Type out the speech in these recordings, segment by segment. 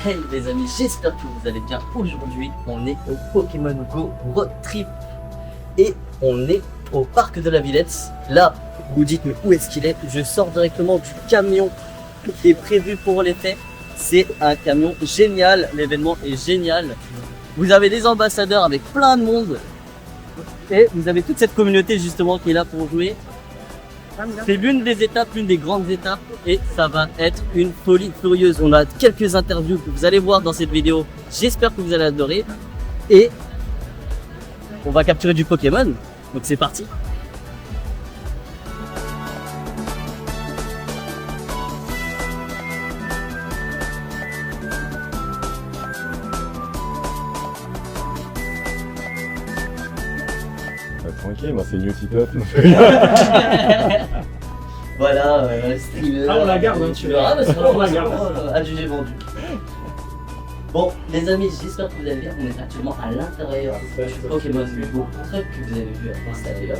Hey les amis, j'espère que vous allez bien. Aujourd'hui, on est au Pokémon Go Road Trip et on est au parc de la Villette. Là, vous vous dites mais où est-ce qu'il est? Je sors directement du camion qui est prévu pour l'effet. C'est un camion génial, l'événement est génial. Vous avez des ambassadeurs avec plein de monde et vous avez toute cette communauté justement qui est là pour jouer. C'est l'une des étapes, l'une des grandes étapes et ça va être une folie furieuse. On a quelques interviews que vous allez voir dans cette vidéo. J'espère que vous allez adorer et on va capturer du Pokémon. Donc c'est parti. Tranquille, moi c'est New Top. Voilà, streamer. Ah, on la garde, hein, tu verras, parce que on la garde. adjugé vendu. Bon, les amis, j'espère que vous allez bien. On est actuellement à l'intérieur du Pokémon Go Truck que vous avez vu à l'extérieur.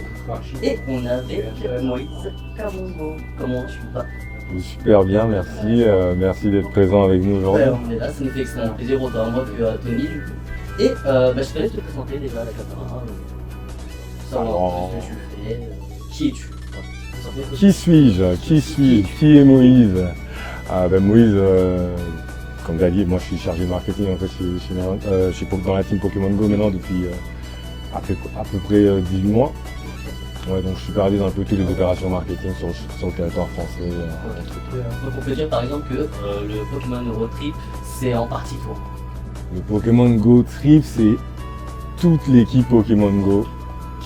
Et on avait Moïse Kamongo. Comment tu vas? Super bien, merci. Merci d'être présent avec nous aujourd'hui. On est là, ça nous fait extrêmement plaisir, autant à moi que à Tony du coup. Et je te laisse te présenter déjà à la caméra. Savoir ce que tu fais, qui es-tu? Qui suis-je? Qui est Moïse? Moïse, comme tu as dit, moi je suis chargé de marketing en fait, je suis dans la team Pokémon Go maintenant depuis à peu près 18 mois. Ouais, donc je supervise un peu toutes les opérations marketing sur le territoire français. Donc on peut dire par exemple que le Pokémon Road Trip, c'est en partie toi. Le Pokémon Go Trip, c'est toute l'équipe Pokémon Go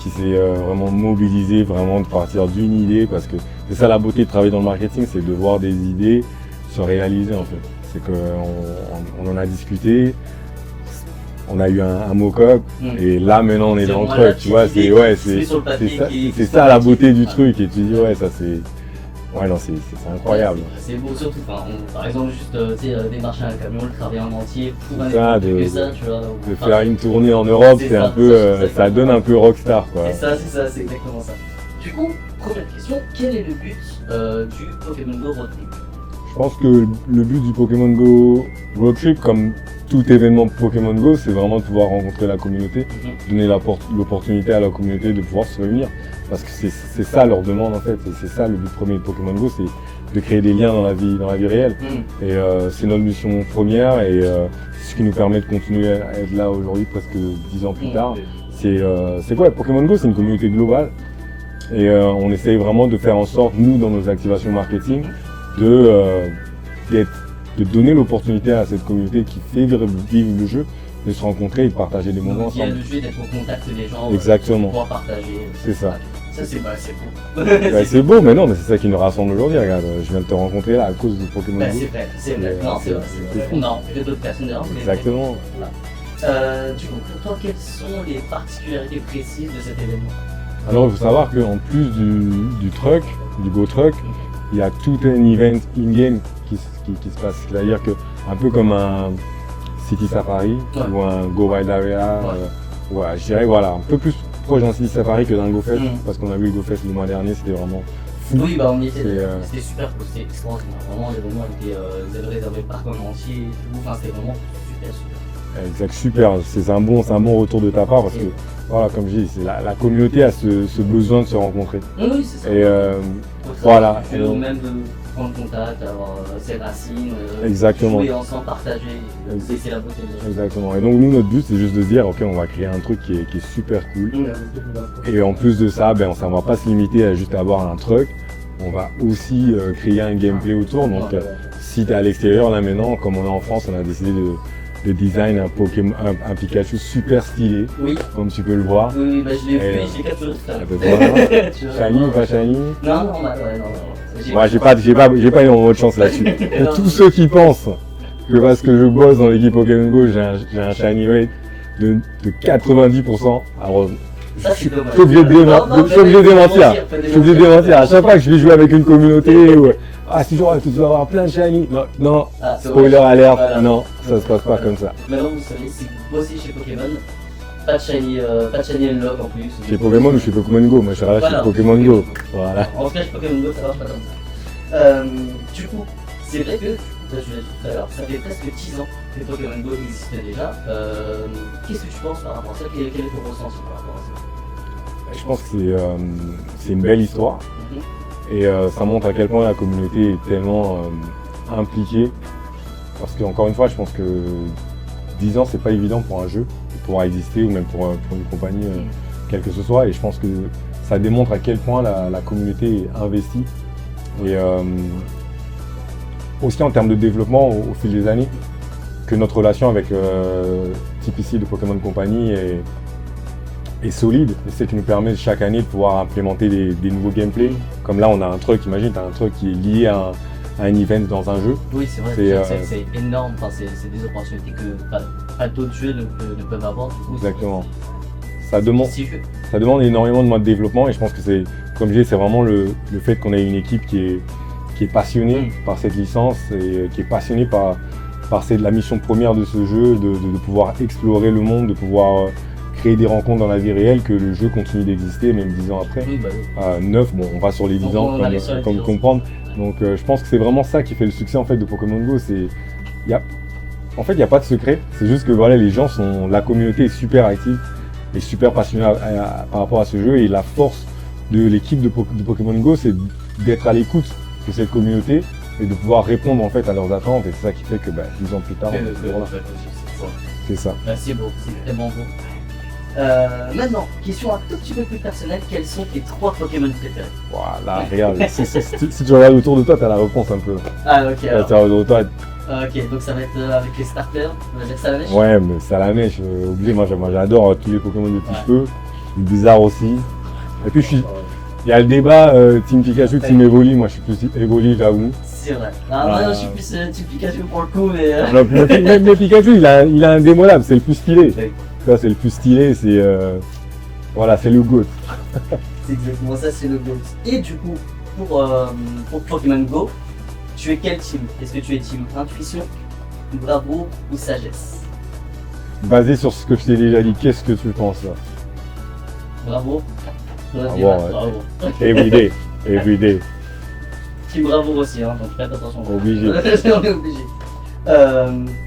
qui s'est vraiment mobilisée, vraiment de partir d'une idée, parce que c'est ça la beauté de travailler dans le marketing, c'est de voir des idées se réaliser en fait. C'est qu'on en a discuté, on a eu un mock-up, et là maintenant on est dans le truc, tu vois, c'est ça la beauté du truc, et tu dis ouais ça c'est... Ouais non c'est incroyable. C'est beau surtout, par exemple juste démarcher un camion, le travailler en entier pour un ça, que ça, tu vois. De faire une tournée en Europe, c'est un peu, ça donne un peu rockstar quoi. C'est exactement ça. Du coup, première question, quel est le but du Pokémon Go Road Trip? Je pense que le but du Pokémon Go Road Trip, comme tout événement Pokémon Go, c'est vraiment de pouvoir rencontrer la communauté, donner l'opportunité à la communauté de pouvoir se réunir. Parce que c'est ça leur demande en fait, et c'est ça le but premier de Pokémon Go, c'est de créer des liens dans la vie réelle. Et c'est notre mission première et c'est ce qui nous permet de continuer à être là aujourd'hui, presque 10 ans plus tard. C'est quoi Pokémon Go, c'est une communauté globale et on essaye vraiment de faire en sorte, nous dans nos activations marketing, de donner l'opportunité à cette communauté qui fait vivre le jeu, de se rencontrer et de partager des moments ensemble. Le jeu d'être au contact des gens, exactement. Pouvoir partager. C'est ça. Ça c'est beau. C'est beau, mais non, mais c'est ça qui nous rassemble aujourd'hui. Regarde, je viens de te rencontrer là à cause du Pokémon Go. C'est vrai. Non, c'est vrai. On a rencontré d'autres personnes d'ailleurs. Exactement. Du coup, pour toi, quelles sont les particularités précises de cet événement? Alors, il faut savoir qu'en plus du truck, du Go Truck, il y a tout un event in-game qui se passe. C'est-à-dire que, un peu comme un City Safari ou un Go Wild Area, je dirais voilà, un peu plus proche d'un City Safari que d'un Go Fest, parce qu'on a vu le Go Fest le mois dernier, c'était vraiment fou. Oui, on y était, c'était super cool, c'était extraordinaire. Vraiment, l'événement était, ils avaient réservé le parc en entier et tout, c'était vraiment super. Exact, super, c'est un bon retour de ta part parce que, voilà, comme je dis, la communauté a ce besoin de se rencontrer. Oui, c'est ça. Et voilà. Et même de prendre contact, avoir ses racines, exactement. Jouer ensemble, partager, c'est la beauté de jeu. Exactement. Et donc nous, notre but, c'est juste de se dire, ok, on va créer un truc qui est super cool. Et en plus de ça, ça ne va pas se limiter à juste avoir un truc. On va aussi créer un gameplay autour. Donc si tu es à l'extérieur, là maintenant, comme on est en France, on a décidé de design un Pikachu super stylé, comme tu peux le voir. Oui, je l'ai vu, j'ai capturé tout à l'heure. Shiny ou pas shiny? Non, non. Moi, j'ai pas énormément de chance là-dessus. Pour tous ceux qui pensent que parce que je bosse dans l'équipe Pokémon Go, j'ai un shiny rate de 90%, alors je suis obligé de démentir. Je suis obligé de démentir. À chaque fois que je vais jouer avec une communauté, si tu vas avoir plein de shiny. Non, spoiler alert, non, ça se passe pas comme ça. Maintenant vous savez, si vous bossez chez Pokémon, pas de shiny unlock en plus. Chez Pokémon ou chez Pokémon Go? Moi je suis là chez Pokémon Go. Voilà. En tout cas chez Pokémon Go ça marche pas comme ça. Du coup, c'est vrai que je l'ai dit tout à l'heure, ça fait presque 10 ans que Pokémon Go existait déjà. Qu'est-ce que tu penses par rapport à ça? Quel est ton ressenti par rapport à ça? Je pense que c'est une belle histoire et ça montre à quel point la communauté est tellement impliquée. Parce qu'encore une fois, je pense que 10 ans, c'est pas évident pour un jeu de pouvoir exister ou même pour une compagnie, quelle que ce soit. Et je pense que ça démontre à quel point la communauté est investie. Et aussi en termes de développement au fil des années, que notre relation avec TPC de Pokémon Company est solide. Et c'est ce qui nous permet chaque année de pouvoir implémenter des nouveaux gameplays. Comme là, on a un truc, imagine, tu as un truc qui est lié à un event dans un jeu. Oui, c'est vrai, c'est énorme, enfin, c'est des opportunités que pas d'autres jeux ne peuvent avoir. Du coup, exactement. Ça demande énormément de mois de développement et je pense que c'est, comme je disais, c'est vraiment le fait qu'on ait une équipe qui est passionnée par cette licence et qui est passionnée par la mission première de ce jeu, de pouvoir explorer le monde, de pouvoir créer des rencontres dans la vie réelle, que le jeu continue d'exister même 10 ans après. Oui, 9, bon, on va sur les 10 ans, comme comprendre. Donc je pense que c'est vraiment ça qui fait le succès en fait de Pokémon Go. En fait, il n'y a pas de secret. C'est juste que voilà, la communauté est super active et super passionnée par rapport à ce jeu. Et la force de l'équipe de Pokémon Go, c'est d'être à l'écoute de cette communauté et de pouvoir répondre en fait à leurs attentes. Et c'est ça qui fait que 10 ans plus tard, c'est ça. C'est beau, c'est très beau. Maintenant, question un tout petit peu plus personnelle, quels sont tes 3 Pokémon préférés? Voilà, regarde, si tu regardes autour de toi, tu as la réponse un peu. Ah ok. Alors. Tu regardes autour de toi. Ok, donc ça va être avec les starters, on va dire Salamèche? Ouais, mais Salamèche, obligé, moi j'adore tous les Pokémon de petit feu, les bizarres aussi. Et puis il y a le débat Team Pikachu, Team Evoli, moi je suis plus Evoli, j'avoue. C'est vrai. Moi je suis plus Team Pikachu pour le coup, mais... Même Pikachu, il a un démodable, c'est le plus stylé. Ça, c'est le plus stylé, c'est voilà, c'est le GOAT. C'est exactement ça, c'est le GOAT. Et du coup, pour Pokémon Go, tu es quel team? Est-ce que tu es team intuition, bravoure ou sagesse? Basé sur ce que je t'ai déjà dit, qu'est-ce que tu penses là? Bravo. Bravo. Everyday. Team bravoure aussi, hein, donc faites attention. Obligé. On est obligé.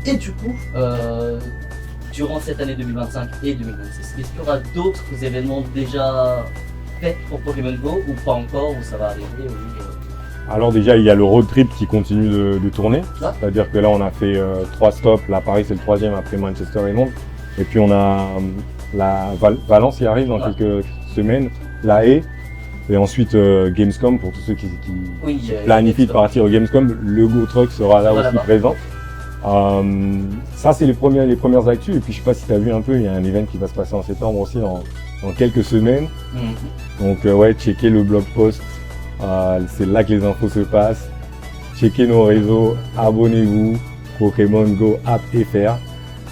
Et du coup, durant cette année 2025 et 2026, est-ce qu'il y aura d'autres événements déjà faits pour Pokémon Go ou pas encore, ou ça va arriver Alors déjà, il y a le road trip qui continue de tourner. C'est-à-dire que là, on a fait 3 stops. Là, Paris, c'est le 3e après Manchester et Londres. Et puis, on a Valence qui arrive dans quelques semaines, La Haye. Et ensuite, Gamescom, pour tous ceux qui planifient de partir au Gamescom, le Go Truck sera là aussi présent. Ça, c'est les premières actus. Et puis, je sais pas si tu as vu un peu, il y a un event qui va se passer en septembre aussi, dans quelques semaines. Donc, ouais, checker le blog post. C'est là que les infos se passent. Checkez nos réseaux, abonnez-vous, Pokémon Go App FR,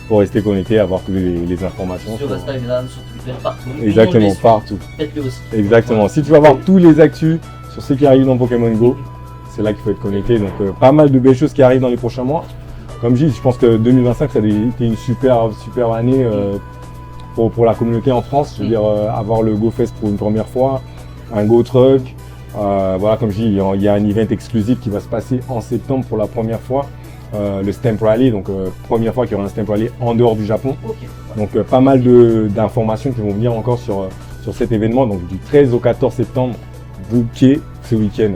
pour rester connecté, avoir toutes les informations. Sur Instagram, sur Twitter, partout. Exactement, partout. Faites-le aussi. Exactement. Si tu veux avoir tous les actus sur ce qui arrive dans Pokémon Go, c'est là qu'il faut être connecté. Donc, pas mal de belles choses qui arrivent dans les prochains mois. Comme je dis, je pense que 2025, ça a été une super année pour la communauté en France. Je veux dire, avoir le Go Fest pour une première fois, un Go Truck. Voilà, comme je dis, il y a un event exclusif qui va se passer en septembre pour la première fois, le Stamp Rally, donc première fois qu'il y aura un Stamp Rally en dehors du Japon. Donc pas mal d'informations qui vont venir encore sur cet événement, donc du 13 au 14 septembre, booké ce week-end.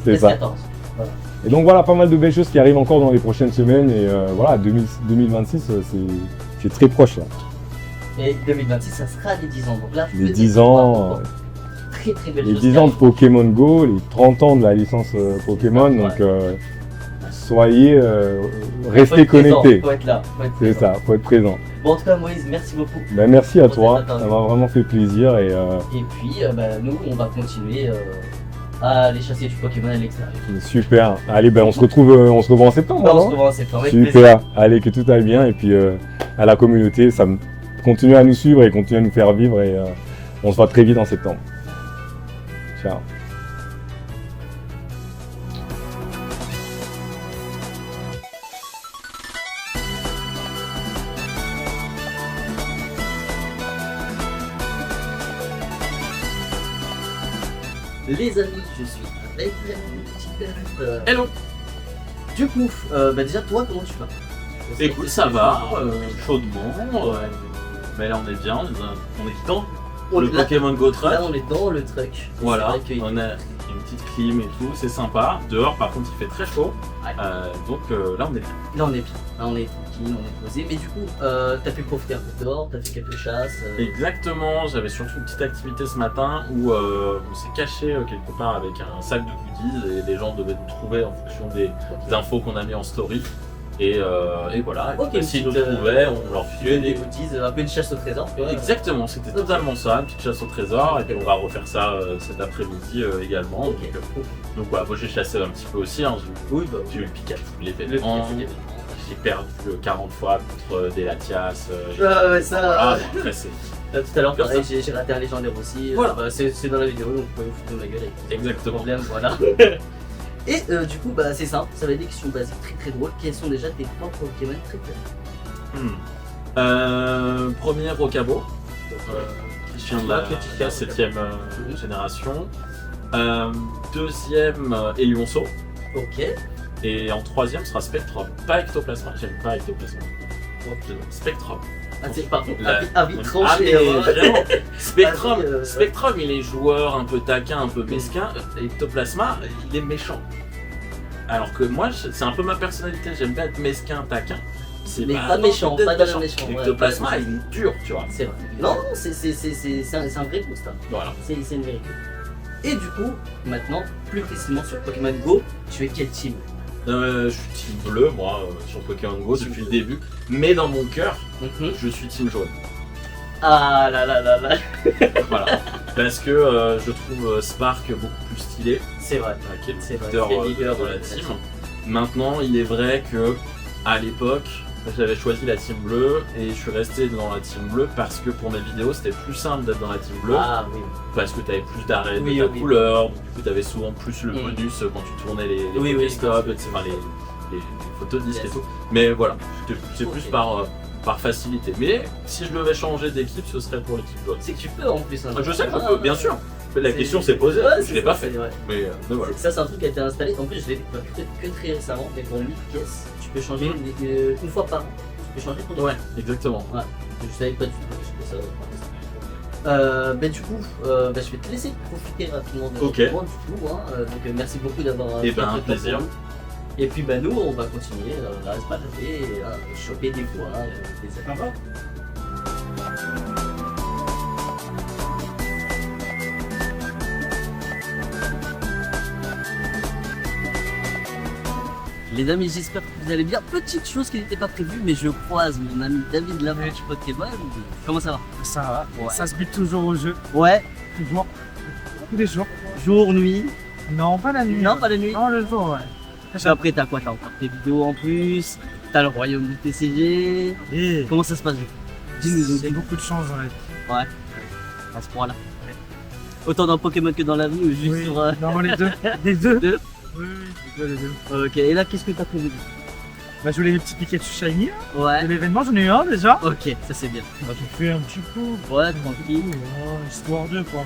C'est ça. Voilà. Et donc voilà, pas mal de belles choses qui arrivent encore dans les prochaines semaines et voilà, 2026, c'est très proche là. Et 2026, ça sera les 10 ans. Donc là, les 10 ans. Très belle les chose 10 ans de Pokémon Go, les 30 ans de la licence Pokémon, donc soyez, restez connectés. Faut être là. C'est ça, faut être présent. Bon, en tout cas, Moïse, merci beaucoup. Merci à toi, ça m'a vraiment fait plaisir. Et puis, nous, on va continuer à aller chasser du Pokémon à l'extérieur. Super. Allez, on se revoit en septembre. On se revoit en septembre. Super. Allez, que tout aille bien. Et puis, à la communauté, continue à nous suivre et continue à nous faire vivre. Et on se voit très vite en septembre. Ciao. Les amis, je suis avec une petite Hello. Du coup, déjà toi comment tu vas? Écoute, ça va, chaudement. Mais là, on est bien, on est dans le Pokémon Go Truck. Là, on est dans le truck. Voilà, C'est vrai que- on a une petite clim et tout, c'est sympa. Dehors, par contre, il fait très chaud. Ouais. Donc là, on est bien. Là, on est bien. Là, on est tranquille, on est posé. Mais du coup, t'as pu profiter un peu dehors, t'as fait quelques chasses. Exactement, j'avais surtout une petite activité ce matin où on s'est caché quelque part avec un sac de goodies et les gens devaient nous trouver en fonction des infos qu'on a mis en story. Et voilà, Ok, et s'ils nous petite, trouvaient, on leur filait des des... goodies, un peu une chasse au trésor. Tu vois. Exactement, c'était totalement ça, une petite chasse au trésor, et puis on va refaire ça cet après-midi également. Ok. Donc voilà, moi j'ai chassé un petit peu aussi, hein, Oui, bah j'ai eu le Pikachu, le l'événement, Pikachu. j'ai perdu 40 fois contre des Latias. Ouais, ça. Voilà, après c'est... Tout à l'heure, pareil, Comme j'ai raté un légendaire aussi. Voilà. C'est dans la vidéo, donc vous pouvez vous foutre de ma gueule avec pas de Exactement. problème, voilà. Et du coup, c'est simple, ça va être des questions basiques très très drôles. Quels sont déjà tes trois Pokémon très préférés? Premier Rocabo, qui vient de la 7ème génération. Deuxième Elionceau. Ok. Et en troisième sera Spectrum. Pas Ectoplasma, j'aime pas Ectoplasma. Spectrum. Ah, c'est par contre, La- avis Ah tranché. mais vraiment, Spectrum, Vas-y, Spectrum il est joueur un peu taquin, un peu mesquin. Ectoplasma il est méchant. Alors que moi c'est un peu ma personnalité, j'aime bien être mesquin, taquin. Mais pas méchant, peut-être pas dans le méchant. ouais, Ectoplasma pas- il est dur, tu vois. C'est vrai. Non, c'est un vrai coup, ça. Voilà. C'est une vérité. Et du coup, maintenant, plus précisément sur Pokémon Go, tu es quel team? Je suis team bleu moi sur Pokémon Go depuis le début, mais dans mon cœur je suis team jaune. Ah là là là là. Voilà. Parce que je trouve Spark beaucoup plus stylé, C'est vrai. qui est le C'est vrai, leader, c'est le leader de de la la team. team. Maintenant, il est vrai que à l'époque, j'avais choisi la team bleue et je suis resté dans la team bleue parce que pour mes vidéos, c'était plus simple d'être dans la team bleue Ah oui. parce que tu avais plus d'arrêt Oui, de ta oui. couleur, donc du coup tu avais souvent plus le Mm. bonus quand tu tournais les Oui, oui, Pokéstops, oui. etc., les photos de disques Yes. et tout. Mais voilà, c'est Ok. plus par facilité. Mais si je devais changer d'équipe, ce serait pour l'équipe jaune. C'est que tu peux en plus. Hein. Je sais que je Ah, peux, bien sûr. Mais la question s'est posée, Ouais, je l'ai pas fait. c'est vrai. Mais voilà. Ça, c'est un truc qui a été installé. En plus, je l'ai fait que très récemment. Mais pour 1000 pièces, tu peux changer une fois par an. Tu peux changer ton Ouais, exactement. Je savais pas du tout. Je trouvais ça. Du coup, je vais te laisser profiter rapidement de Ok. Pokémon, du coup. Hein. Donc, merci beaucoup d'avoir. Eh fait ben, un un truc pour plaisir. nous. Et puis, nous, on va continuer à se balader et à choper des fois des affaires. Les amis, j'espère que vous allez bien. Petite chose qui n'était pas prévue, mais je croise mon ami David Lamont du Pokémon. Comment ça va? Ça va, Ouais. ça se bute toujours au jeu, Ouais, toujours, tous les jours. jour, nuit. Non, pas la nuit. Non, pas la nuit. Non, le jour, ouais. Puis après, t'as quoi? T'as encore tes vidéos en plus. T'as le royaume du TCG. Et Comment ça se passe? Dis-nous. j'ai beaucoup de chance dans la vie. Ouais, à ce point-là. Autant dans Pokémon que dans la vie ou juste Oui, sur. non, les deux. Les deux. Deux. Oui, les deux. Ok, et là, qu'est-ce que t'as prévu? Bah, je voulais les petits Pikachu Shiny. De Ouais. l'événement, j'en ai eu un déjà. Ok, ça c'est bien. Bah, j'ai fait un petit coup. Ouais, tranquille. Histoire de quoi.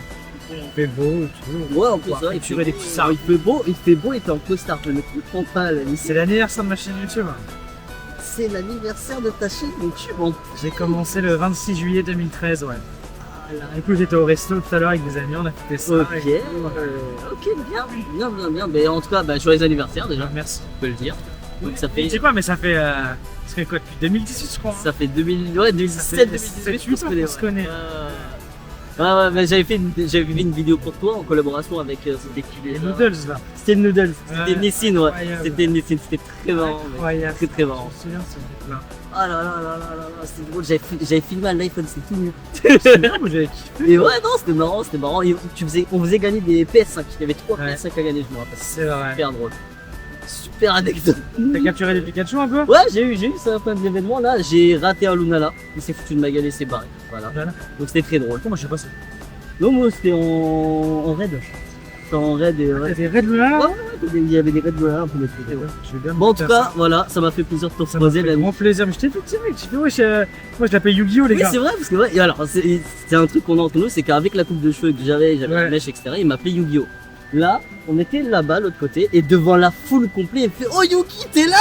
Il fait beau et tout. Ouais, en plus, Ouais, ouais, tu vois des petits il fait beau, il fait beau et t'es en costard. Je ne comprends pas. C'est l'anniversaire de ma chaîne YouTube. C'est l'anniversaire de ta chaîne YouTube. En J'ai commencé le 26 juillet 2013, ouais. Du coup, j'étais au resto tout à l'heure avec des amis, on a fait ça. Ok, et- ok, bien. Mais en tout cas, joyeux anniversaire déjà, Merci. on peut le dire. Donc ça Tu fait, sais quoi, mais ça fait quoi depuis 2018, je crois. ça fait 2017, 2018 on se connaît. Ouais, mais j'avais fait une vidéo pour toi en collaboration avec c'était qui Les déjà noodles là. C'était le Noodles, c'était Ouais. Nessine, ouais. Incroyable. C'était Nessine, c'était très marrant. mec. Incroyable. Très très marrant. Je me souviens, ce truc-là. Ah là, c'était drôle. J'avais filmé un iPhone, c'était tout mieux. C'est bien, moi j'avais kiffé. Et ouais, non, c'était marrant. Et on faisait gagner des PS5. Il y avait 3 Ouais. PS5 à gagner, je me rappelle. C'est vrai. Super drôle. Super anecdote. T'as capturé des Pikachu un peu? Ouais, j'ai eu ça à la fin de l'événement là. J'ai raté un Lunala. Il s'est foutu de ma gueule et s'est barré. Voilà. Voilà. Donc c'était très drôle. Moi je sais pas ça. Non, moi c'était en raid. C'était en raid et T'as ouais. des Red Luna là? Ouais, il y avait des raids Lunala un peu mettre. Je vais bien Bon, en me tout faire cas, ça. voilà, ça m'a fait plaisir de te Ça m'a reposer. fait grand plaisir. Mais je t'ai tout dit, mec. J'ai fait, wesh, moi je l'appelle Yu-Gi-Oh! Les Oui, gars. c'est vrai, parce que ouais, et alors, c'est un truc qu'on a entre nous, c'est qu'avec la coupe de cheveux que j'avais Ouais. la mèche, etc., il m'appelait Yu-Gi-Oh! Là, on était là-bas, l'autre côté, et devant la foule complète, il fait « Oh Yuki, t'es là ?»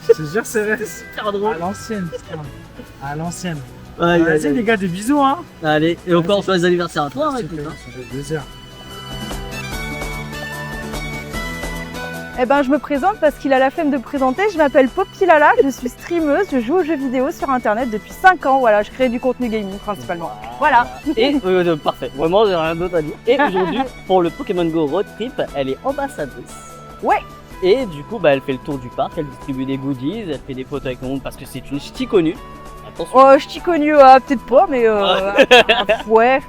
Je te jure, c'est vrai. Super drôle. À l'ancienne, putain. À l'ancienne. Aïe, aïe, Vas-y aïe. les gars, des bisous hein. Allez, et encore joyeux anniversaire à toi, hein, Ça écoute, hein. fait 2 heures. Eh ben, je me présente parce qu'il a la flemme de me présenter. Je m'appelle Popilala, je suis streameuse, je joue aux jeux vidéo sur internet depuis 5 ans. Voilà, je crée du contenu gaming principalement. Voilà. Et parfait, vraiment j'ai rien d'autre à dire. Et aujourd'hui, pour le Pokémon Go Road Trip, elle est ambassadrice. Ouais. Et du coup, elle fait le tour du parc, elle distribue des goodies, elle fait des photos avec le monde parce que c'est une ch'ti connue. Attention, Oh, je t'y connu, peut-être pas, mais ouais.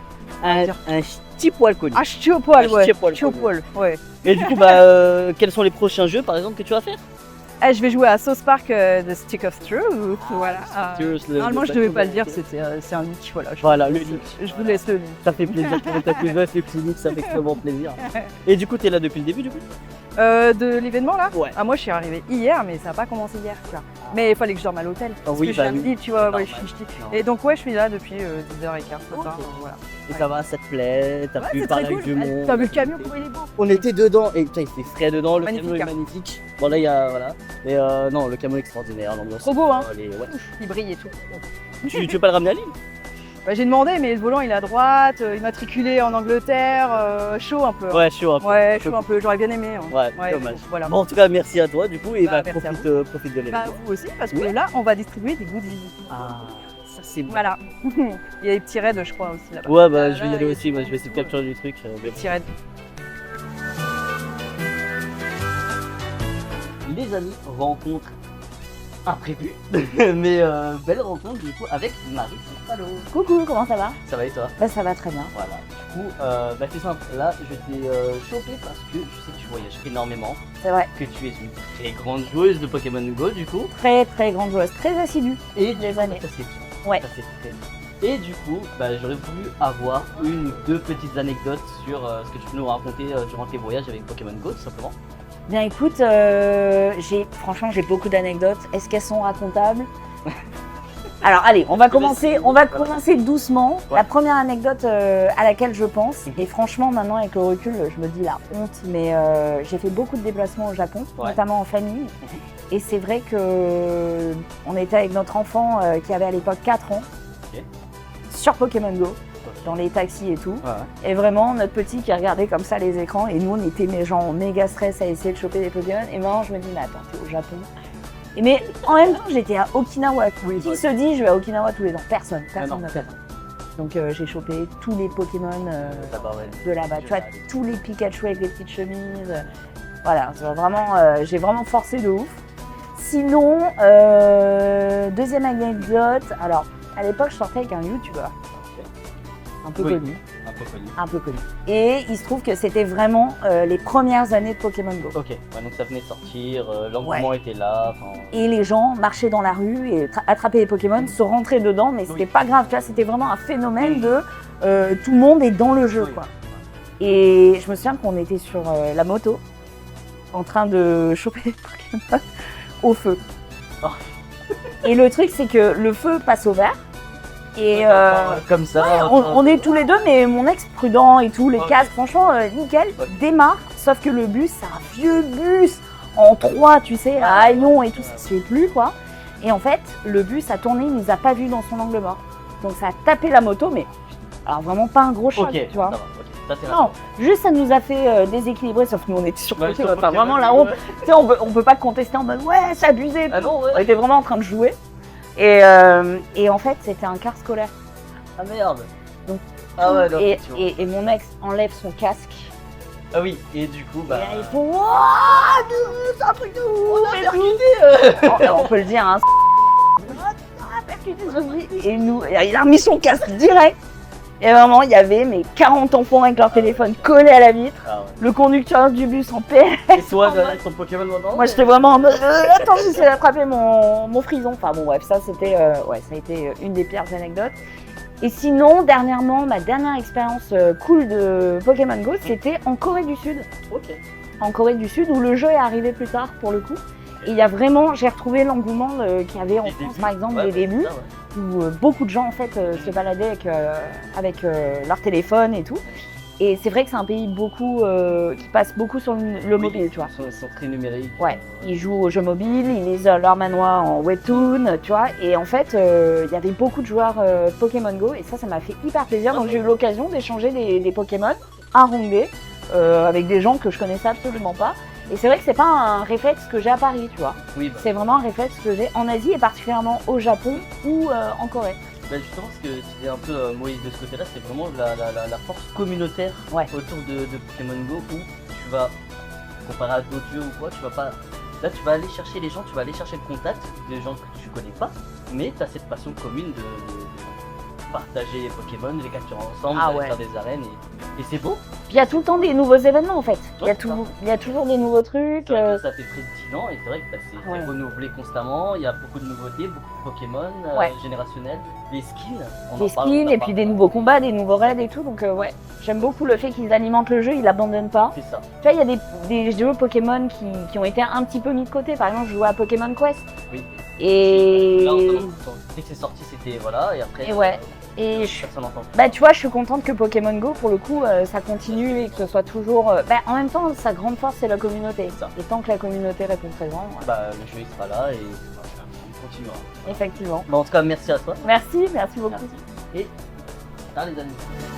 un ch'ti poil connu. Ah, je suis au poil, Un ouais. ch'ti poil Je suis au connu. poil, ouais. Et du coup, quels sont les prochains jeux par exemple que tu vas faire? Eh, je vais jouer à South Park de Stick of Truth, voilà. Normalement, je devais pas le dire, c'est un leak, voilà. Voilà, le leak. Je vous laisse le leak. Ça fait plaisir pour ta plus veuf et plus leak, ça fait extrêmement plaisir. Et du coup, t'es là depuis le début du coup? De l'événement là? Ouais. Ah, moi je suis arrivée hier, mais ça n'a pas commencé hier. Quoi. Mais il fallait que je dorme à l'hôtel. Parce oui, que je suis oui. samedi, tu vois, ouais, Normal. je suis Et donc, ouais, je suis là depuis 10h15 ce matin. Ok. Voilà. Et ça va, ça te plaît? T'as Ouais, pu c'est parler très avec cool. du monde? T'as vu le camion, comment il est beau? On était dedans et putain, il fait frais dedans, le Magnifique, camion est hein. magnifique. Bon, là, il y a. Voilà. Mais non, le camion est extraordinaire, l'ambiance. Trop beau, hein. Ouais. Il brille et tout. Tu veux pas le ramener à Lille? Bah, j'ai demandé, mais le volant il est à droite, immatriculé en Angleterre, chaud un peu. Ouais, chaud un peu. Ouais, chaud un peu, j'aurais bien aimé. Hein. Ouais, dommage. Voilà. Bon, en tout cas, merci à toi, du coup, et Merci à profite de Bah, l'événement. vous aussi, parce que Ouais. là, on va distribuer des goodies. Ah, ça c'est bon. Voilà. Il y a des petits raids, je crois, aussi là-bas. Ouais, bah, je vais y Là, aller et aussi, moi, je vais essayer de tout, capturer du truc. Des petits raids. Les amis, rencontre imprévue, mais belle rencontre du coup avec Marie. Allô. Coucou, comment ça va? Ça va et toi? Bah ça va très bien. Voilà. Du coup, c'est simple. Là, je t'ai chopé parce que je sais que tu voyages énormément, C'est vrai. que tu es une très grande joueuse de Pokémon Go du coup. Très très grande joueuse, très assidue. Et Les années. Ça c'est bien. Ouais. Ça c'est très bien. Et du coup, j'aurais voulu avoir une ou deux petites anecdotes sur ce que tu peux nous raconter durant tes voyages avec Pokémon Go tout simplement. Bien écoute, franchement j'ai beaucoup d'anecdotes. Est-ce qu'elles sont racontables? Alors allez, on va commencer doucement. Ouais. La première anecdote à laquelle je pense, et franchement maintenant avec le recul, je me dis la honte, mais j'ai fait beaucoup de déplacements au Japon, Ouais. notamment en famille. Et c'est vrai que on était avec notre enfant qui avait à l'époque 4 ans, Ok. sur Pokémon Go, dans les taxis et tout. Ouais. Et vraiment, notre petit qui regardait comme ça les écrans, et nous on était mais genre en méga stress à essayer de choper des Pokémon. Et maintenant je me dis, mais attends, t'es au Japon. Et mais en même temps, j'étais à Okinawa. Qui se dit, je vais à Okinawa tous les ans? Personne, personne non. ne fait ça. Donc j'ai chopé tous les Pokémon D'abord, ouais. de là-bas. Tu vois, tous les Pikachu avec les petites chemises. Voilà, c'est vraiment, j'ai vraiment forcé de ouf. Sinon, deuxième anecdote, alors à l'époque je sortais avec un youtubeur. Un peu Oui. connu. Un peu connu. Et il se trouve que c'était vraiment les premières années de Pokémon Go. Ok, ouais, donc ça venait de sortir, l'engouement était là. Et les gens marchaient dans la rue et attrapaient les Pokémon, se rentraient dedans, mais c'était pas grave, tu vois, c'était vraiment un phénomène de tout le monde est dans le jeu, Oui. quoi. Et je me souviens qu'on était sur la moto, en train de choper les Pokémon au feu. Oh. Et le truc, c'est que le feu passe au vert. Et comme ça. on est tous les deux, mais mon ex prudent et tout, les Ouais. casques, franchement, nickel, Ouais. démarre. Sauf que le bus, c'est un vieux bus en 3, tu sais, à Haillons et tout, ça se fait plus, quoi. Et en fait, le bus a tourné, il nous a pas vus dans son angle mort. Donc ça a tapé la moto, mais alors vraiment pas un gros choc, Ok, tu vois. ça va, ok. Ça, c'est Non, juste ça nous a fait déséquilibrer, sauf que nous on était sur Ouais, côté, sur enfin Pokémon, vraiment la ouais. honte. Tu sais, on peut pas contester en mode ouais, c'est abusé. Ah non, ouais. On était vraiment en train de jouer. Et en fait, c'était un car scolaire. Ah merde. Donc, Ah ouais, non, et, effectivement. et mon ex enlève son casque. Ah oui, et du coup, Et là, ils font Wouah, c'est un truc de ouf et tout. On peut le dire, hein. Ah, percuté, et nous, et il a remis son casque direct. Et vraiment, il y avait mes 40 enfants avec leur téléphone collé à la vitre. Ah ouais. Le conducteur du bus en PS. Et toi, avec ton Pokémon maintenant? Moi, j'étais vraiment en mode attends, j'essaie d'attraper mon frison. Enfin bon, bref, ça c'était, ouais, ça a été une des pires anecdotes. Et sinon, dernièrement, ma dernière expérience cool de Pokémon Go, c'était en Corée du Sud. Ok. En Corée du Sud, où le jeu est arrivé plus tard pour le coup. Et il y a vraiment, j'ai retrouvé l'engouement qu'il y avait en Les France, débuts. par exemple, Ouais, les bah, débuts, c'est ça, ouais. où beaucoup de gens en fait se baladaient avec leur téléphone et tout. Et c'est vrai que c'est un pays qui passe beaucoup sur le mobile, tu vois. Ils sont très numériques. Ouais, ils jouent aux jeux mobiles, ils lisent leur manoir en webtoon, tu vois. Et en fait, il y avait beaucoup de joueurs Pokémon Go et ça m'a fait hyper plaisir. Donc j'ai eu l'occasion d'échanger des Pokémon à Hongdae avec des gens que je connaissais absolument pas. Et c'est vrai que c'est pas un réflexe que j'ai à Paris, tu vois. Oui, bah, C'est vraiment un réflexe que j'ai en Asie et particulièrement au Japon ou en Corée. bah justement, ce que tu disais un peu Moïse de ce côté-là, c'est vraiment la force communautaire Ouais. autour de Pokémon Go où tu vas, comparé à d'autres jeux ou quoi, tu vas pas. Là, tu vas aller chercher les gens, tu vas aller chercher le contact des gens que tu connais pas, mais tu as cette passion commune de partager les Pokémon, les capturer ensemble, Ah d'aller ouais. faire des arènes et c'est beau. Puis il y a tout le temps des nouveaux événements en fait. Ouais, Il y a toujours des nouveaux trucs. C'est vrai que ça fait près de 10 ans et c'est vrai que c'est Ouais. renouvelé constamment, il y a beaucoup de nouveautés, beaucoup de Pokémon Ouais. générationnels, les skins, on en Des parle, skins on en et parle. puis des nouveaux combats, des nouveaux raids et tout. Donc ouais, j'aime beaucoup le fait qu'ils alimentent le jeu, ils l'abandonnent pas. C'est ça. Tu vois, il y a des jeux Pokémon qui ont été un petit peu mis de côté. Par exemple, je jouais à Pokémon Quest. Oui. Et, Là, dès que c'est sorti, c'était voilà, et après. Et ouais. et je, Personne n'entend. bah, tu vois, je suis contente que Pokémon Go, pour le coup, ça continue et que ce soit toujours. En même temps, sa grande force, c'est la communauté. C'est ça. Et tant que la communauté répond présent, Bah, le jeu il sera là et on continuera. effectivement. Bah, en tout cas, merci à toi. Merci beaucoup. Merci. Et, ciao les amis.